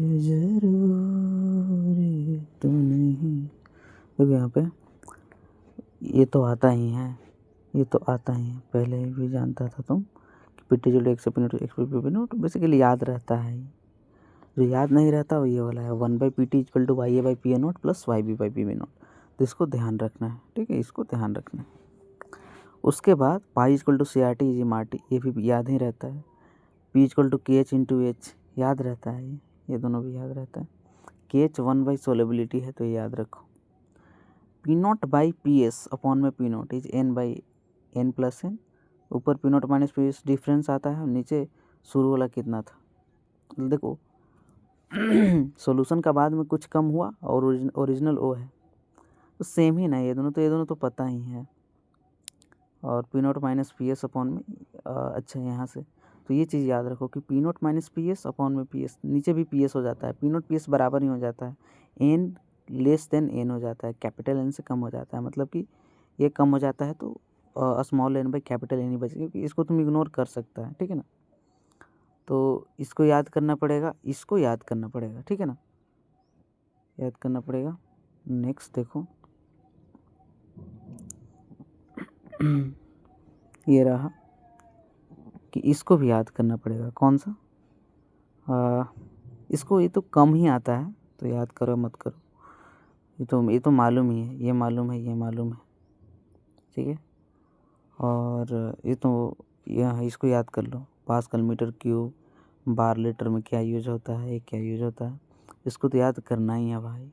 ये जरूरी तो नहीं। देखो यहाँ पे ये तो आता ही है, ये तो आता ही है, पहले भी जानता था तुम कि पीटी जो x P naught x P note basically याद रहता है। जो याद नहीं रहता वो ये वाला है 1/PT = Y A by P A nought plus Y B by P B nought. तो इसको ध्यान रखना है, ठीक है, इसको ध्यान रखना है। उसके बाद pi = CRT is M R T, ये भी याद ही रहता है। P = KH × H याद रहता है, ये दोनों भी याद रहता है। KH 1 सोलेबिलिटी है तो ये याद रखो। P0/PS अपॉन में P0 इज n/n+n। ऊपर P0 - PS डिफरेंस आता है, नीचे शुरू वाला कितना था। देखो सॉल्यूशन का बाद में कुछ कम हुआ और ओरिजिनल ओ है तो सेम ही ना, ये दोनों तो पता ही है। और P0 - PS अपॉन में अच्छा यहाँ से तो ये चीज़ याद रखो कि P0 - PS अपॉन में PS, नीचे भी PS हो जाता है, P0 PS बराबर ही हो जाता है, n लेस देन n हो जाता है, कैपिटल N से कम हो जाता है, मतलब कि ये कम हो जाता है तो small n by capital N ही बचेगा, क्योंकि इसको तुम इग्नोर कर सकता है, ठीक है ना। तो इसको याद करना पड़ेगा, इसको याद करना पड़ेगा, ठीक है ना, याद करना पड़ेगा। नेक्स्ट देखो ये रहा कि इसको भी याद करना पड़ेगा। कौन सा? इसको, ये तो कम ही आता है तो याद करो मत करो, ये तो मालूम ही है, ये मालूम है, ये मालूम है, ठीक है। और ये तो यह इसको याद कर लो, pascal metre cube bar litre में क्या यूज होता है, ये क्या यूज होता है, इसको तो याद करना ही है भाई।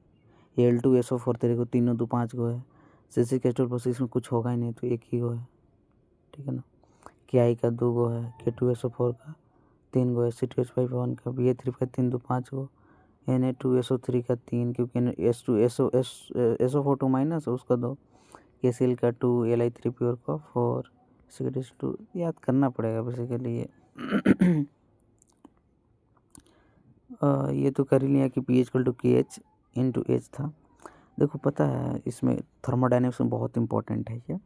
Al2SO4 तेरे को 3 2 5 गो है, CC कैस्टोल प्रोसेस में कुछ होगा ही नहीं तो एक ही गो है, ठीक है ना। KI का 2 गो है, K2SO4 का 3 गो है, C2H5 का, BA3 का 3 2 5 गो, Na2SO3 का 3, क्योंकि SO4 माइनस उसका 2, KCl का 2, Li3 प्योर का 4, CH2 याद करना पड़ेगा बेसिकली ये। ये तो कर ही लिया कि P = KH × H था। देखो पता है इसमें थर्मोडाइनमिक्स में बहुत इंपॉर्टेंट है ये,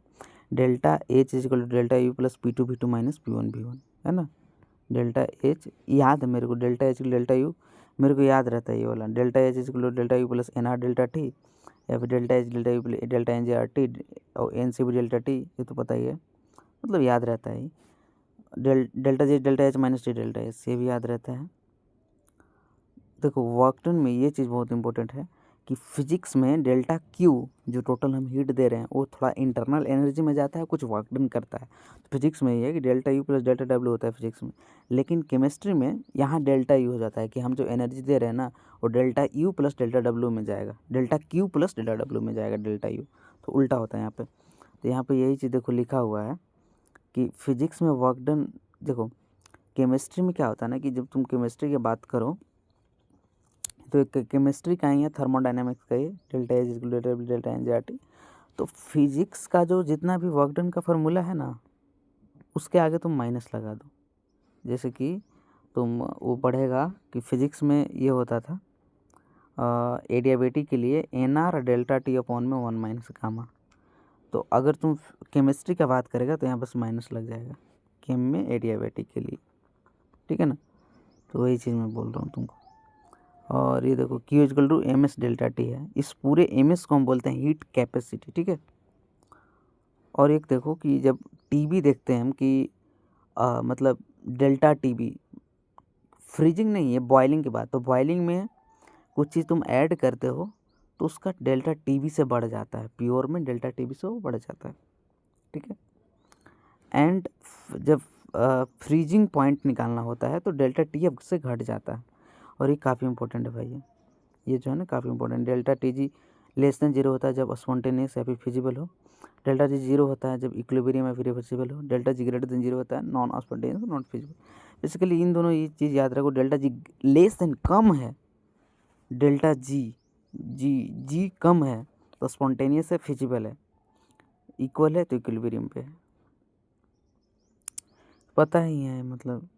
delta H = delta U plus P2V2 minus P1V1, है ना। डेल्टा H याद है मेरे को, डेल्टा H डेल्टा U मेरे को याद रहता है ये वाला, delta H = delta U plus NR delta T, या फिर delta H delta U delta NJRT और NCB डेल्टा T, ये तो पता ही है, मतलब याद रहता है। Delta J delta H minus T delta S ये भी याद रहता है। देखो वर्क डन में ये चीज़ बहुत इंपॉर्टेंट है कि फिजिक्स में डेल्टा क्यू जो टोटल हम हीट दे रहे हैं वो थोड़ा इंटरनल एनर्जी में जाता है, कुछ वर्क डन करता है। तो फिजिक्स में ये है कि delta U plus delta W होता है फिजिक्स में, लेकिन केमिस्ट्री में यहाँ डेल्टा यू हो जाता है कि हम जो एनर्जी दे रहे हैं ना वो delta U plus delta W में जाएगा, delta Q plus delta W में जाएगा डेल्टा यू, तो उल्टा होता है यहाँ पर। तो यहाँ पर यही चीज़ देखो लिखा हुआ है कि फिजिक्स में वर्क डन, देखो केमिस्ट्री में क्या होता है ना कि जब तुम केमिस्ट्री की बात करो तो केमिस्ट्री का ही है, थर्मोडायनेमिक्स का ही, डेल्टा H = डेल्टा NJRT। तो फिजिक्स का जो जितना भी वर्क डन का फार्मूला है ना उसके आगे तुम माइनस लगा दो, जैसे कि तुम वो पढ़ेगा कि फिजिक्स में ये होता था एडियाबेटिक के लिए NR डेल्टा T अपॉन में 1 माइनस गामा। तो अगर तुम केमिस्ट्री का बात करेगा तो यहाँ बस माइनस लग जाएगा केम में एडियाबेटिक के लिए, ठीक है ना। तो वही चीज़ मैं बोल रहा हूँ तुमको। और ये देखो Q = MS डेल्टा T है, इस पूरे MS को हम बोलते हैं हीट कैपेसिटी, ठीक है। और एक देखो कि जब TB देखते हैं हम कि मतलब डेल्टा TB फ्रीजिंग नहीं है, बॉइलिंग की बात, तो बॉइलिंग में कुछ चीज़ तुम ऐड करते हो तो उसका डेल्टा TB से बढ़ जाता है, प्योर में डेल्टा TB से वो बढ़ जाता है, ठीक है। एंड जब फ्रीजिंग पॉइंट निकालना होता है तो डेल्टा TF से घट जाता है, और ये काफ़ी इंपॉर्टेंट है भाई, ये जो है ना काफ़ी important. Delta TG less than 0 होता है जब स्पॉन्टेनियस या फिर फिजिबल हो, डेल्टा G 0 होता है जब इक्विलिब्रियम या फिर रिवर्सिबल हो, डेल्टा G ग्रेटर देन 0 होता है non spontaneous not feasible. Basically इन दोनों ये चीज़ याद रखो, डेल्टा G लेस देन कम है, डेल्टा G कम है तो स्पॉन्टेनियस है फिजिबल है, इक्वल है तो इक्विलिब्रियम पे है, पता ही है। मतलब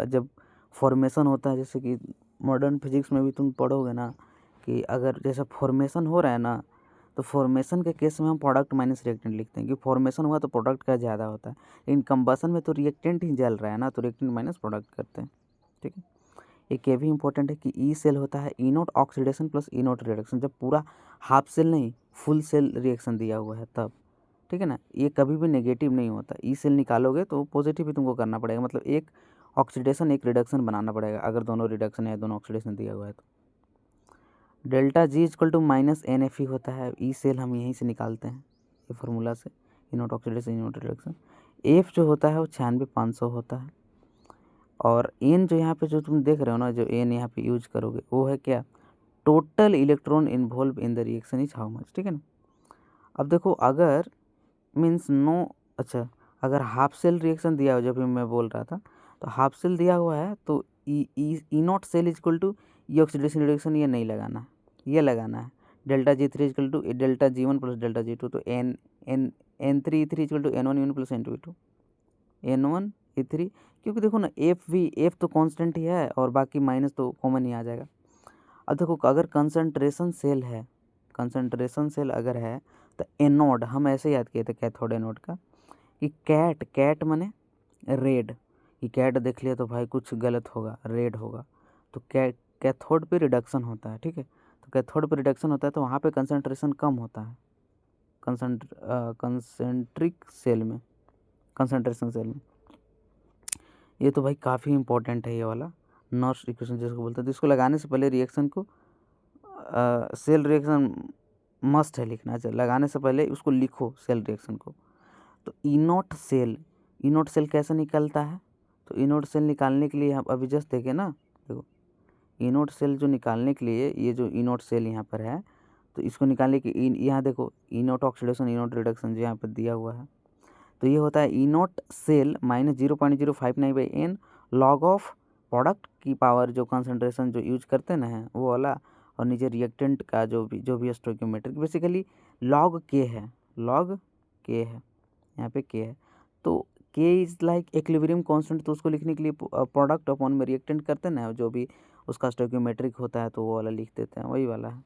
जब फॉर्मेशन होता है, जैसे कि मॉडर्न फिजिक्स में भी तुम पढ़ोगे ना कि अगर जैसा फॉर्मेशन हो रहा है ना तो फॉर्मेशन के केस में हम प्रोडक्ट माइनस रिएक्टेंट लिखते हैं, क्योंकि फॉर्मेशन हुआ तो प्रोडक्ट का ज़्यादा होता है, लेकिन कंबसन में तो रिएक्टेंट ही जल रहा है ना तो रिएक्टेंट माइनस प्रोडक्ट करते हैं, ठीक है। एक ये भी इंपॉर्टेंट है कि ई सेल होता है ई नोट ऑक्सीडेशन प्लस ई नोट रिडक्शन, जब पूरा हाफ सेल नहीं फुल सेल रिएक्शन दिया हुआ है तब, ठीक है ना। ये कभी भी नेगेटिव नहीं होता, ई सेल निकालोगे तो पॉजिटिव ही तुमको करना पड़ेगा, मतलब एक ऑक्सीडेशन एक रिडक्शन बनाना पड़ेगा अगर दोनों रिडक्शन या दोनों ऑक्सीडेशन दिया हुआ है तो। Delta G equal to minus n F E होता है, ई सेल हम यहीं से निकालते हैं ये फार्मूला से, ई नोट ऑक्सीडेशन ई नोट रिडक्शन। एफ जो होता है वो 96,500 होता है, और एन जो यहाँ पे जो तुम देख रहे हो ना, जो एन यहाँ पे यूज करोगे वो है क्या, total electron involve in the reaction is how much, ठीक है ना। अब देखो अगर मीन्स नो, अच्छा अगर हाफ सेल रिएक्शन दिया हो, जब भी मैं बोल रहा था तो हाफ सेल दिया हुआ है तो E not cell is equal to E oxidation reduction ये नहीं लगाना है, ये लगाना है delta G three is equal to delta G one plus delta G two, तो N three E three is equal to N one E one plus N two E two, N one E three, क्योंकि देखो ना एफ तो constant ही है और बाकी minus तो common ही आ जाएगा। अब देखो अगर कंसंट्रेशन सेल है, कंसंट्रेशन सेल अगर है तो एनोड हम ऐसे याद किए थे कैथोड एनोड का कि कैट माने रेड, कि कैट देख लिया तो भाई कुछ गलत होगा, रेड होगा, तो कैथोड पे रिडक्शन होता है, ठीक है। तो कैथोड पे रिडक्शन होता है तो वहाँ पे कंसंट्रेशन कम होता है कंसेंट्रिक सेल में, कंसंट्रेशन सेल में। ये तो भाई काफ़ी इंपॉर्टेंट है ये वाला नॉर्स इक्वेशन जिसको बोलते हैं, तो इसको लगाने से पहले रिएक्शन को सेल रिएक्शन मस्ट है लिखना, चाहिए लगाने से पहले उसको लिखो सेल रिएक्शन को। तो ई नोट सेल कैसे निकलता है, तो ई नोट सेल निकालने के लिए हम अभी जस्ट देखें ना, देखो ई नोट सेल जो निकालने के लिए ये जो ई नोट सेल यहाँ पर है, तो इसको निकालने के यहाँ देखो ई नोट ऑक्सीडेशन ई नोट रिडक्शन जो यहाँ पर दिया हुआ है, तो ये होता है E not cell minus 0.059/n log of product की पावर जो कंसंट्रेशन जो यूज करते ना है वो वाला, और नीचे रिएक्टेंट का जो भी स्टोइकियोमेट्रिक बेसिकली लॉग के है, लॉग के है, यहाँ पे के है, तो के इज़ लाइक इक्विलिब्रियम कांस्टेंट, तो उसको लिखने के लिए प्रोडक्ट अपॉन में रिएक्टेंट करते हैं ना, जो भी उसका स्टोइकियोमेट्रिक होता है तो वो वाला लिख देते हैं, वही वाला है।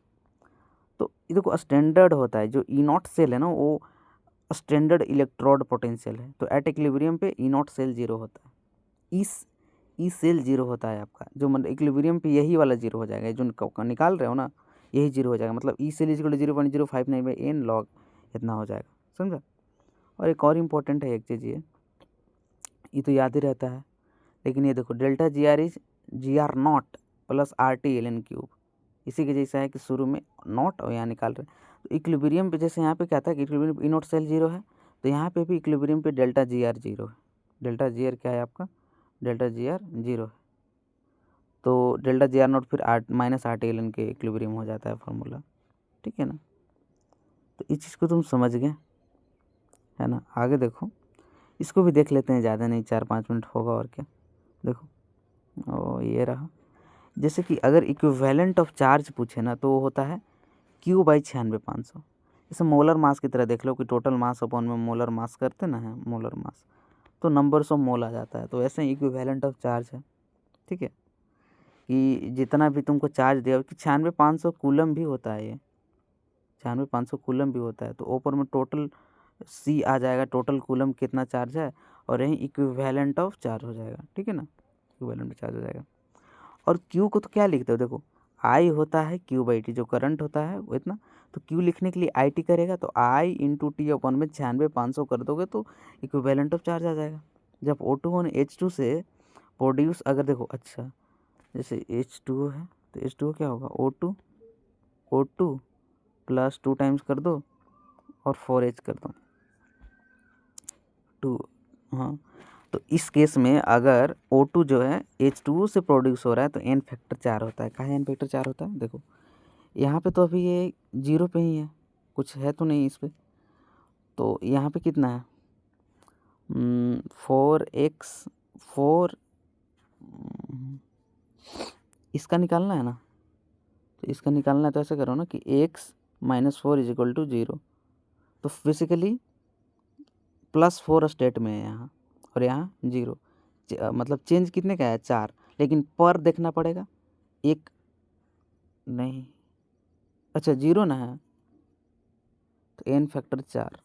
तो ये देखो स्टैंडर्ड होता है जो ई नॉट सेल है ना, वो स्टैंडर्ड इलेक्ट्रोड पोटेंशियल है, तो एट इक्विलिब्रियम पे ई नॉट सेल जीरो होता है, इस ई सेल जीरो होता है आपका, जो मतलब इक्विलिब्रियम पे यही वाला जीरो हो जाएगा, जो निकाल रहे हो ना यही जीरो हो जाएगा, मतलब E cell is 0.059/n log इतना हो जाएगा, समझा। और एक और इम्पोर्टेंट है एक चीज़, ये तो याद ही रहता है, लेकिन ये देखो delta G R is G R nought plus R T L N Q, इसी के जैसा है कि शुरू में नॉट और यहाँ निकाल रहे हैं, तो इक्विलिब्रियम पे जैसे यहाँ पे क्या था कि equilibrium E not cell zero है, तो यहाँ पे भी इक्विलिब्रियम पे डेल्टा जी आर जीरो है, डेल्टा जी आर क्या है आपका, डेल्टा जी आर जीरो है, तो डेल्टा जी आर नॉट फिर R minus R T L N K equilibrium हो जाता है फार्मूला, ठीक है ना। तो इस चीज़ को तुम समझ गए है ना। आगे देखो इसको भी देख लेते हैं, ज़्यादा नहीं 4-5 मिनट होगा और क्या। देखो ओ ये रहा, जैसे कि अगर इक्विवेलेंट ऑफ चार्ज पूछे ना तो वो होता है Q/96,500, जैसे मोलर मास की तरह देख लो कि टोटल मास अपॉन में मोलर मास करते ना है, मोलर मास तो नंबर्स ऑफ मोल आ जाता है, तो ऐसे ही इक्विवेलेंट ऑफ चार्ज है, ठीक है, कि जितना भी तुमको चार्ज दिया कि 96,500 कूलम भी होता है, ये 96,500 कूलम भी होता है, तो ऊपर में टोटल सी आ जाएगा, टोटल कूलम कितना चार्ज है, और यही इक्विवेलेंट ऑफ चार्ज हो जाएगा, ठीक है ना, इक्विवेलेंट ऑफ चार्ज हो जाएगा। और क्यू को तो क्या लिखते हो, देखो आई होता है Q/T, जो करंट होता है वो इतना, तो क्यू लिखने के लिए आई टी करेगा, तो आई इंटू टी अपन में 96,500 कर दोगे तो इक्विवेलेंट ऑफ चार्ज आ जाएगा। जब O2 और H2 से प्रोड्यूस, अगर देखो अच्छा जैसे H2O है तो H2O क्या होगा, O2 प्लस 2 टाइम्स कर दो और 4H कर दो 2, हाँ, तो इस केस में अगर O2 जो है H2O से प्रोड्यूस हो रहा है तो n फैक्टर 4 होता है। कहाँ n फैक्टर 4 होता है, देखो यहाँ पे तो अभी ये 0 पे ही है, कुछ है तो नहीं इस पे, तो यहाँ पे कितना है 4x 4, इसका निकालना है ना, तो इसका निकालना है तो ऐसे करो ना कि x-4 इज इक्वल टू 0, तो बेसिकली +4 स्टेट में है यहाँ, और यहाँ 0, मतलब चेंज कितने का है 4, लेकिन पर देखना पड़ेगा एक नहीं, अच्छा 0 ना है, तो n फैक्टर 4,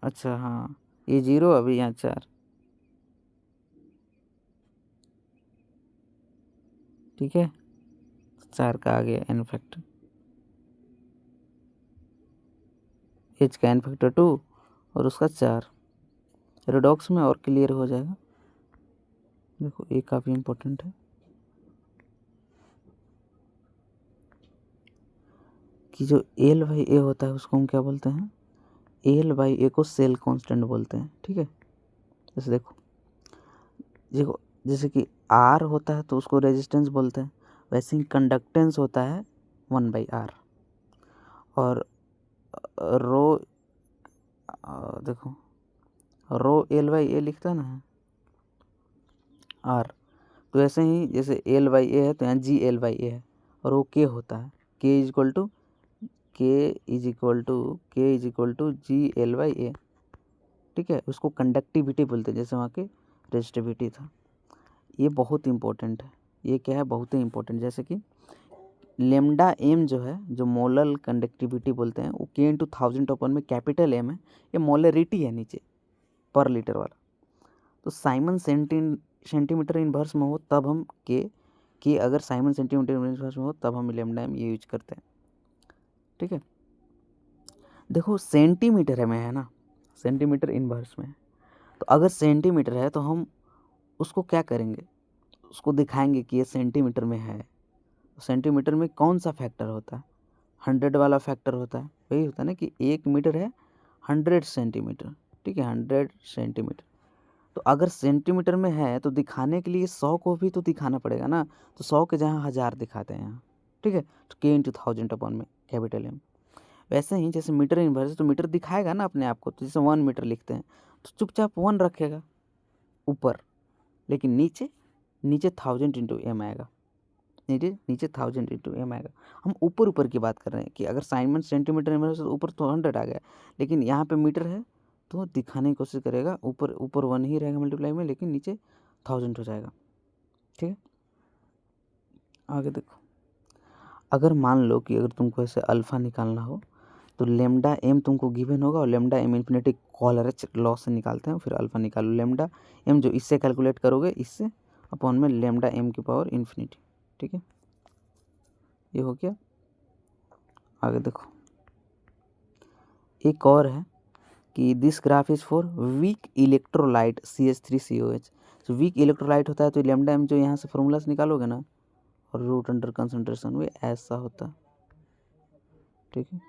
अच्छा हाँ ये 0 अभी यहाँ 4, ठीक है, 4 का आ गया n फैक्टर, h का n फैक्टर 2 और उसका 4 रेडॉक्स में और क्लियर हो जाएगा। देखो ये काफ़ी इम्पोर्टेंट है कि जो एल बाई ए होता है उसको हम क्या बोलते हैं, एल बाई ए को सेल कांस्टेंट बोलते हैं। ठीक है, जैसे देखो जैसे कि आर होता है तो उसको रेजिस्टेंस बोलते हैं, वैसे ही कंडक्टेंस होता है 1/r। और रो देखो रो एल बाई ए लिखता है ना आर, तो ऐसे ही जैसे एल बाई ए है तो यहाँ जी एल बाई ए है, और वो के होता है K is equal to G L by A. ठीक है, उसको कंडक्टिविटी बोलते हैं, जैसे वहाँ के रेजिस्टिविटी था। ये बहुत इंपॉर्टेंट है, ये क्या है, बहुत ही इंपॉर्टेंट। जैसे कि लेमडा एम जो है, जो मोलल कंडक्टिविटी बोलते हैं, वो के इंटू 1000 में कैपिटल एम है, ये मोलरिटी है नीचे पर लीटर वाला। तो साइमन सेंटीमीटर इनवर्स में हो तब हम के अगर साइमन सेंटीमीटर इनवर्स में हो तब हम लेमडा एम ये यूज करते हैं। ठीक है, देखो सेंटीमीटर में है ना, सेंटीमीटर इनवर्स में है, तो अगर सेंटीमीटर है तो हम उसको क्या करेंगे, उसको दिखाएंगे कि ये सेंटीमीटर में है। सेंटीमीटर में कौन सा फैक्टर होता है, 100 वाला फैक्टर होता है, वही होता है ना कि 1 मीटर है 100 सेंटीमीटर। ठीक है, 100 सेंटीमीटर। तो अगर सेंटीमीटर में है तो दिखाने के लिए 100 को भी तो दिखाना पड़ेगा ना, तो 100 के जहाँ 1000 दिखाते हैं यहाँ। ठीक है, तो के इंटू 1000 में कैपिटल एम। वैसे ही जैसे मीटर इनवर्स, तो मीटर दिखाएगा ना अपने आप को, तो जैसे 1 मीटर लिखते हैं तो चुपचाप 1 रखेगा ऊपर, लेकिन नीचे 1000 इंटू एम आएगा, नीचे 1000 इंटू एम आएगा। हम ऊपर की बात कर रहे हैं कि अगर साइमन सेंटीमीटर इनवर्स तो ऊपर तो 100 आ गया, लेकिन यहाँ पे मीटर है तो दिखाने की कोशिश करेगा ऊपर 1 ही रहेगा मल्टीप्लाई में, लेकिन नीचे 1000 हो जाएगा। ठीक है, आगे देखो, अगर मान लो कि अगर तुमको ऐसे अल्फ़ा निकालना हो तो लेमडा एम तुमको गिवन होगा, और lambda M infinity Kohlrausch law से निकालते हैं, फिर अल्फ़ा निकालो। लेमडा एम जो इससे कैलकुलेट करोगे, इससे अपॉन में लेमडा एम की पावर इन्फिनिटी। ठीक है, ये हो गया। आगे देखो, एक और है कि this graph is for weak electrolyte CH3COH। तो वीक इलेक्ट्रोलाइट होता है तो लेमडा एम जो यहाँ से फॉर्मूला से निकालोगे ना, और रूट अंडर कंसंट्रेशन में ऐसा होता है। ठीक है,